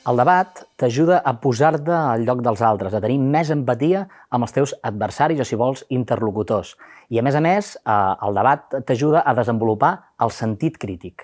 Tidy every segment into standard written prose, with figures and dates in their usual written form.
El debat t'ajuda a posar-te al lloc dels altres, a tenir més empatia amb els teus adversaris o, si vols, interlocutors. I, a més, el debat t'ajuda a desenvolupar el sentit crític.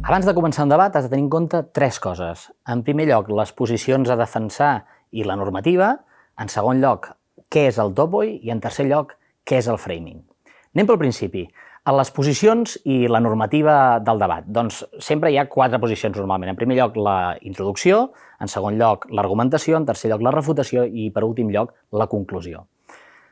Abans de començar un debat has de tenir en compte tres coses. En primer lloc, les posicions a defensar i la normativa. En segon lloc, què és el topoi? I en tercer lloc, què és el framing? Anem pel principi. A les posicions i la normativa del debat. Doncs sempre hi ha quatre posicions normalment. En primer lloc, la introducció, en segon lloc, l'argumentació, en tercer lloc, la refutació i, per últim lloc, la conclusió.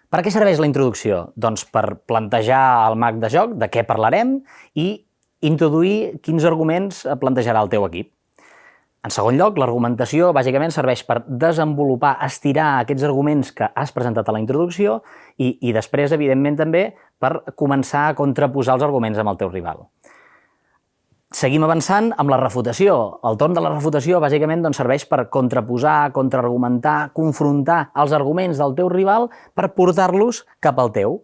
Per a què serveix la introducció? Doncs per plantejar el marc de joc, de què parlarem, i introduir quins arguments plantejarà el teu equip. En segon lloc, l'argumentació bàsicament serveix per desenvolupar, estirar aquests arguments que has presentat a la introducció i després, evidentment, també per començar a contraposar els arguments amb el teu rival. Seguim avançant amb la refutació. El torn de la refutació bàsicament serveix per contraposar, contraargumentar, confrontar els arguments del teu rival per portar-los cap al teu.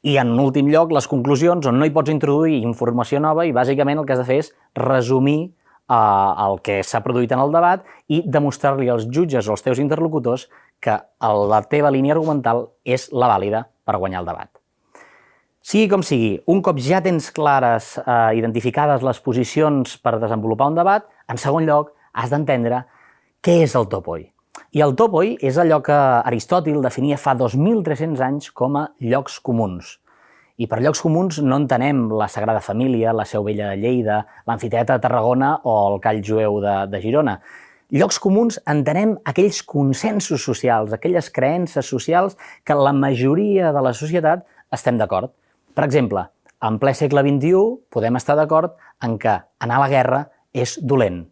I en últim lloc, les conclusions, on no hi pots introduir informació nova i bàsicament el que has de fer és resumir el que s'ha produït en el debat i demostrar-li als jutges o als teus interlocutors que la teva línia argumental és la vàlida per guanyar el debat. Sigui com sigui, un cop ja tens clares identificades les posicions per desenvolupar un debat, en segon lloc has d'entendre què és el topoi. I el topoi és allò que Aristòtil definia fa 2.300 anys com a llocs comuns. I per llocs comuns no entenem la Sagrada Família, la Seu Vella de Lleida, l'Amfiteatre de Tarragona o el Call Jueu de Girona. Llocs comuns entenem aquells consensos socials, aquelles creences socials que la majoria de la societat estem d'acord. Per exemple, en ple segle XXI podem estar d'acord en que anar a la guerra és dolent.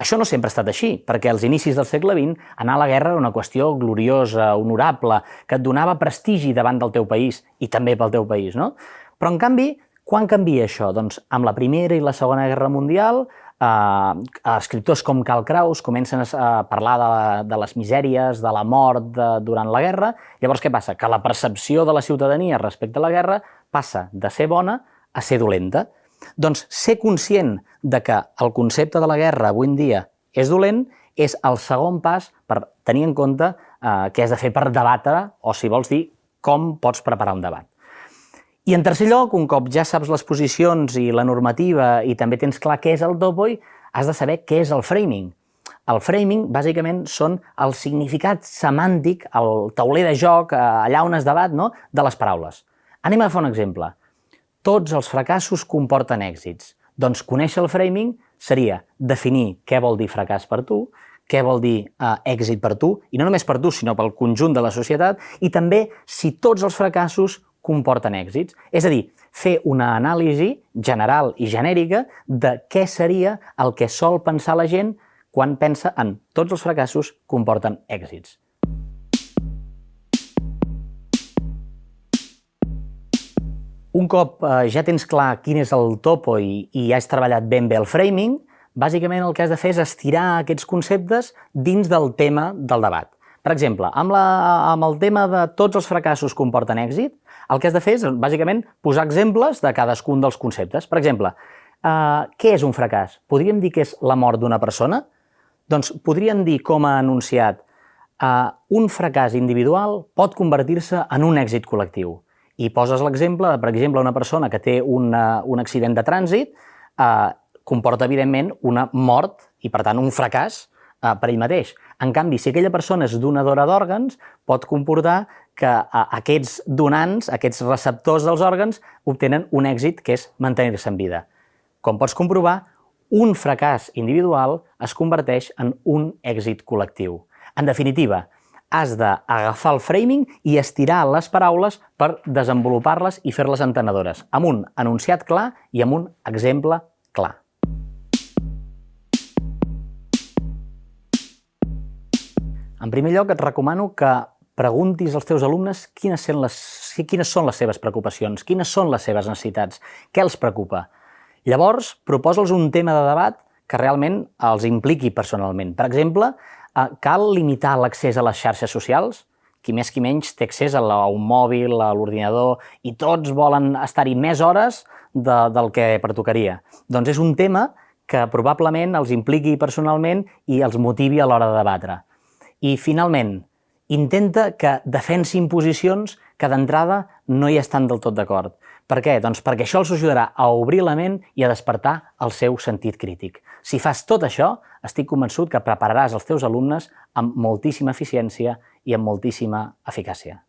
Això no sempre ha estat així, perquè als inicis del segle XX anar a la guerra era una qüestió gloriosa, honorable, que et donava prestigi davant del teu país i també pel teu país, no? Però, en canvi, quan canvia això? Doncs amb la Primera i la Segona Guerra Mundial, escriptors com Karl Kraus comencen a parlar de les misèries, de la mort durant la guerra. Llavors, què passa? Que la percepció de la ciutadania respecte a la guerra passa de ser bona a ser dolenta. Doncs ser conscient de que el concepte de la guerra avui en dia és dolent és el segon pas per tenir en compte què has de fer per debatre o, si vols dir, com pots preparar un debat. I en tercer lloc, un cop ja saps les posicions i la normativa i també tens clar què és el topoi, has de saber què és el framing. El framing, bàsicament, són el significat semàntic, el tauler de joc, allà on es debat, no?, de les paraules. Anem a fer un exemple. Tots els fracassos comporten èxits. Doncs conèixer el framing seria definir què vol dir fracàs per tu, què vol dir èxit per tu, i no només per tu, sinó pel conjunt de la societat, i també si tots els fracassos comporten èxits. És a dir, fer una anàlisi general i genèrica de què seria el que sol pensar la gent quan pensa en tots els fracassos comporten èxits. Un cop ja tens clar quin és el topoi i ja has treballat ben bé el framing, bàsicament el que has de fer és estirar aquests conceptes dins del tema del debat. Per exemple, amb el tema de tots els fracassos comporten èxit, el que has de fer és, bàsicament, posar exemples de cadascun dels conceptes. Per exemple, què és un fracàs? Podríem dir que és la mort d'una persona? Doncs podríem dir, com a enunciat, un fracàs individual pot convertir-se en un èxit col·lectiu. I poses l'exemple de, per exemple, una persona que té un accident de trànsit, comporta, evidentment, una mort i, per tant, un fracàs per ell mateix. En canvi, si aquella persona és donadora d'òrgans, pot comportar que aquests donants, aquests receptors dels òrgans, obtenen un èxit que és mantenir-se en vida. Com pots comprovar, un fracàs individual es converteix en un èxit col·lectiu. En definitiva, has d'agafar el framing i estirar les paraules per desenvolupar-les i fer-les entenedores, amb un enunciat clar i amb un exemple clar. En primer lloc, et recomano que preguntis als teus alumnes quines són les seves preocupacions, quines són les seves necessitats, què els preocupa. Llavors, proposa'ls un tema de debat que realment els impliqui personalment. Per exemple, cal limitar l'accés a les xarxes socials? qui més qui menys té accés a un mòbil, a l'ordinador, i tots volen estar-hi més hores del que pertocaria. Doncs és un tema que probablement els impliqui personalment i els motivi a l'hora de debatre. I, finalment, intenta que defensin posicions que d'entrada no hi estan del tot d'acord. Per què? Doncs perquè això els ajudarà a obrir la ment i a despertar el seu sentit crític. Si fas tot això, estic convençut que prepararàs els teus alumnes amb moltíssima eficiència i amb moltíssima eficàcia.